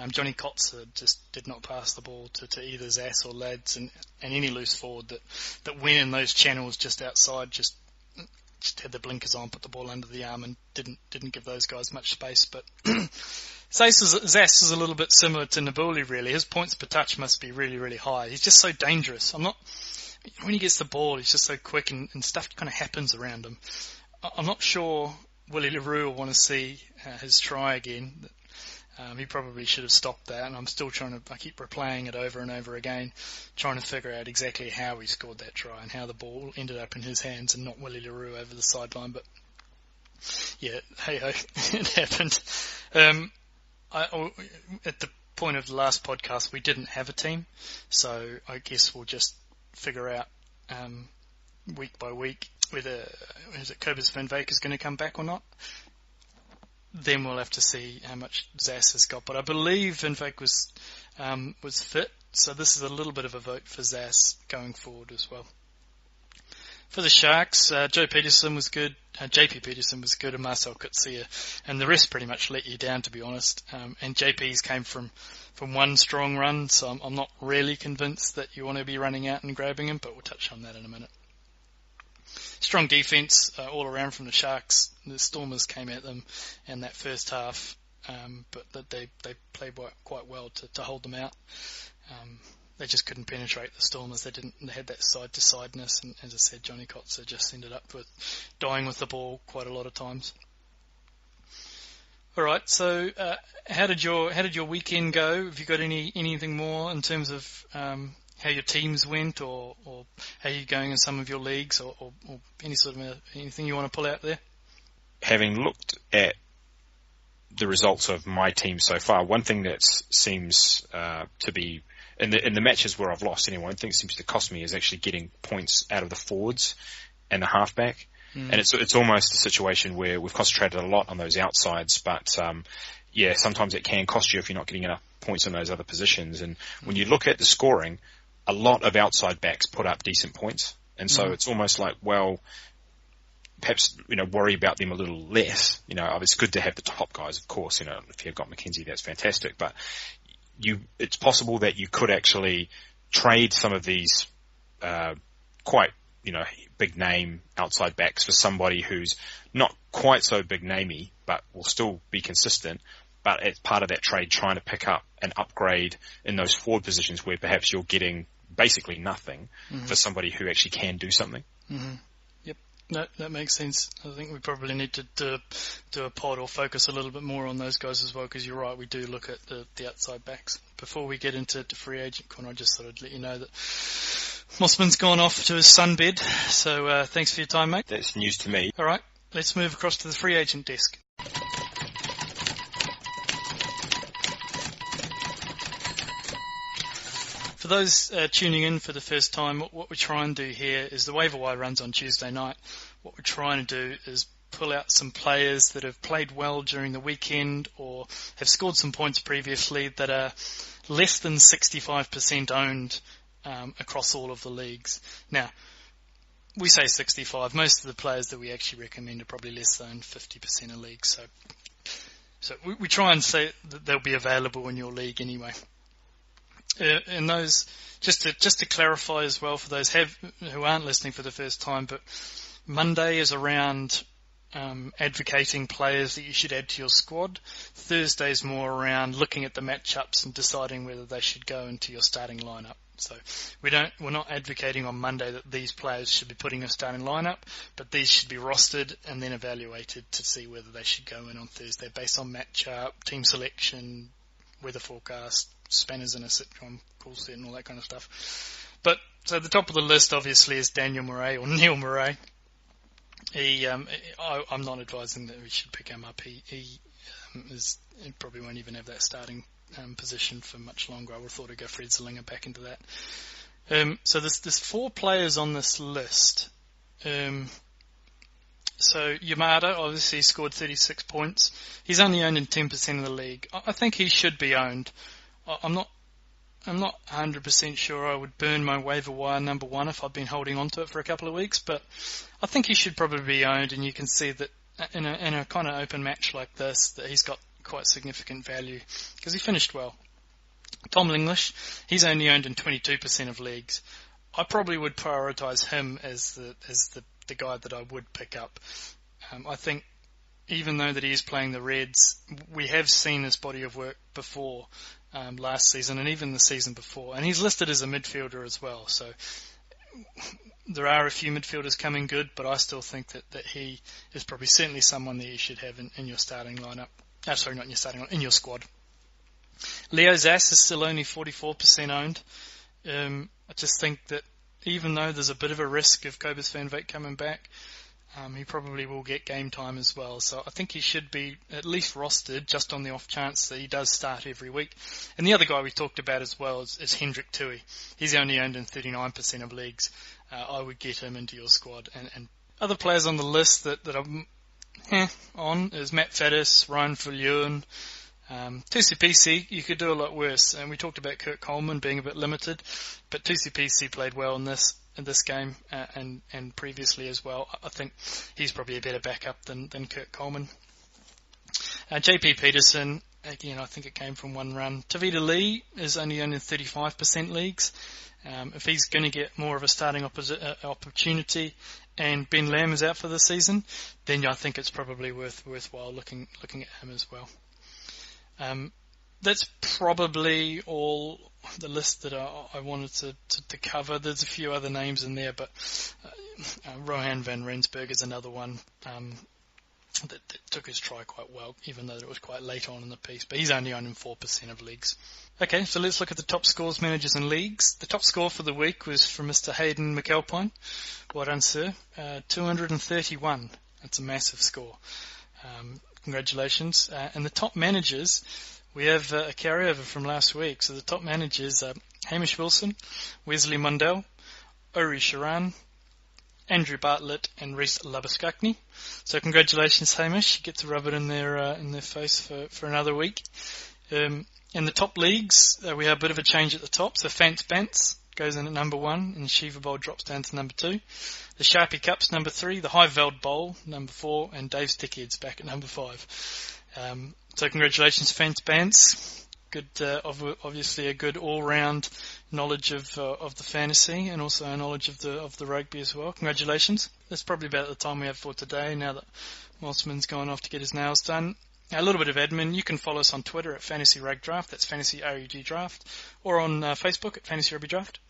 Johnny Kotzer just did not pass the ball to either Zass or Lads, and any loose forward that went in those channels just outside just had the blinkers on, put the ball under the arm, and didn't give those guys much space. But Zass is a little bit similar to Nabuli, really. His points per touch must be really, really high. He's just so dangerous. When he gets the ball, he's just so quick, and stuff kind of happens around him. I'm not sure Willie LaRue will want to see his try again. He probably should have stopped that, and I'm still I keep replaying it over and over again, trying to figure out exactly how he scored that try and how the ball ended up in his hands and not Willie LaRue over the sideline. But yeah, hey-ho, it happened. At the point of the last podcast, we didn't have a team, so I guess we'll just figure out week by week whether Cobus Van Veek is going to come back or not. Then we'll have to see how much Zass has got. But I believe Van Veek was fit, so this is a little bit of a vote for Zass going forward as well. For the Sharks, Joe Peterson was good, JP Peterson was good, and Marcel Coetzee, and the rest pretty much let you down, to be honest. And JP's came from one strong run, so I'm not really convinced that you want to be running out and grabbing him, but we'll touch on that in a minute. Strong defence all around from the Sharks. The Stormers came at them in that first half, but they played quite well to hold them out. They just couldn't penetrate the Stormers. They had that side-to-sideness, and as I said, Johnny Kotzer just ended up with dying with the ball quite a lot of times. All right, so how did your weekend go? Have you got anything more in terms of how your teams went, or how you're going in some of your leagues, or any sort of anything you want to pull out there? Having looked at the results of my team so far, one thing that seems to be in the matches where I've lost anyway, one thing that seems to cost me is actually getting points out of the forwards and the halfback. And it's almost a situation where we've concentrated a lot on those outsides, but sometimes it can cost you if you're not getting enough points on those other positions. And when you look at the scoring, a lot of outside backs put up decent points, and so it's almost like, well, perhaps worry about them a little less. It's good to have the top guys, of course. If you've got McKenzie, that's fantastic, but it's possible that you could actually trade some of these quite big name outside backs for somebody who's not quite so big namey, but will still be consistent. But as part of that trade, trying to pick up an upgrade in those forward positions where perhaps you're getting basically nothing for somebody who actually can do something. Yep, no, that makes sense. I think we probably need to do a pod or focus a little bit more on those guys as well, because you're right, we do look at the outside backs. Before we get into free agent corner, I just thought I'd let you know that Mossman's gone off to his sunbed, so thanks for your time, mate. That's news to me. All right, let's move across to the free agent desk. For those tuning in for the first time, what we try and do here is the waiver wire runs on Tuesday night. What we're trying to do is pull out some players that have played well during the weekend or have scored some points previously that are less than 65% owned across all of the leagues. Now, we say 65. Most of the players that we actually recommend are probably less than 50% of leagues. So we try and say that they'll be available in your league anyway. And those, just to clarify as well for those who aren't listening for the first time, but Monday is around advocating players that you should add to your squad. Thursday's more around looking at the matchups and deciding whether they should go into your starting lineup. So we're not advocating on Monday that these players should be putting a starting lineup, but these should be rostered and then evaluated to see whether they should go in on Thursday based on matchup, team selection, weather forecast, spanners in a sitcom, call set and all that kind of stuff. But so the top of the list obviously is Daniel Murray or Neil Murray. I'm not advising that we should pick him up. He probably won't even have that starting position for much longer. I would have thought I'd go Fred Zelinger back into that. So there's 4 players on this list. So Yamada obviously scored 36 points. He's only owned in 10% of the league. I think he should be owned. I'm not 100% sure I would burn my waiver wire number 1 if I'd been holding on to it for a couple of weeks, but I think he should probably be owned, and you can see that in a kind of open match like this that he's got quite significant value because he finished well. Tom English, he's only owned in 22% of leagues. I probably would prioritise him as the guy that I would pick up. I think even though that he is playing the Reds, we have seen his body of work before last season and even the season before, and he's listed as a midfielder as well. So there are a few midfielders coming good, but I still think that he is probably certainly someone that you should have in your starting lineup. Sorry, not in your starting lineup, in your squad. Leo Zass is still only 44% owned. I just think that even though there's a bit of a risk of Cobus van Wyk coming back, he probably will get game time as well. So I think he should be at least rostered just on the off chance that he does start every week. And the other guy we talked about as well is Hendrik Tui. He's only owned in 39% of leagues. I would get him into your squad. And other players on the list that I'm on is Matt Faddis, Ryan Viljoen, Tusi, you could do a lot worse. And we talked about Kurt Coleman being a bit limited, but Tusi played well in this game and previously as well. I think he's probably a better backup than Kurt Coleman. JP Peterson, again, I think it came from one run. Tavita Lee is only in 35% leagues. If he's going to get more of a starting opportunity and Ben Lamb is out for the season, then I think it's probably worthwhile looking at him as well. That's probably all the list that I wanted to cover. There's a few other names in there, but Rohan van Rensburg is another one that took his try quite well, even though it was quite late on in the piece. But he's only owned in 4% of leagues. Okay, so let's look at the top scores, managers and leagues. The top score for the week was from Mr. Hayden McAlpine. Well done, sir. 231. That's a massive score. Congratulations. And the top managers, we have a carryover from last week. So the top managers are Hamish Wilson, Wesley Mundell, Ori Sharan, Andrew Bartlett, and Reece Labuskakny. So congratulations, Hamish. You get to rub it in their face for another week. In the top leagues, we have a bit of a change at the top. So Fance Bants goes in at number 1, and Shiva Bowl drops down to number 2. The Sharpie Cup's number 3, the High Veld Bowl, number 4, and Dave's Dickheads back at number 5. So congratulations, Fence Bants. Good, obviously a good all-round knowledge of the fantasy and also a knowledge of the rugby as well. Congratulations. That's probably about the time we have for today, now that Mossman's gone off to get his nails done. A little bit of admin. You can follow us on Twitter at Fantasy Rugby Draft. That's Fantasy RUG Draft. Or on Facebook at Fantasy Rugby Draft.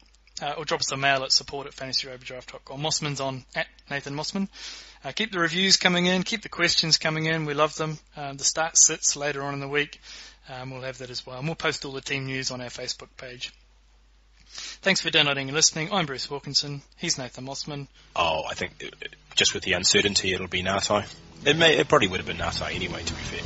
Or drop us a mail at support@fantasyrugbydraft.com. Mossman's on at Nathan Mossman. Keep the reviews coming in. Keep the questions coming in. We love them. The start sits later on in the week. We'll have that as well. And we'll post all the team news on our Facebook page. Thanks for downloading and listening. I'm Bruce Wilkinson. He's Nathan Mossman. Oh, I think just with the uncertainty, it'll be Natai. It probably would have been Natai anyway, to be fair.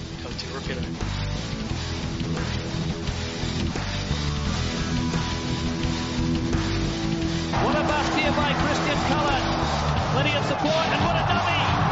What a bust here by Christian Cullen. Plenty of support and what a dummy.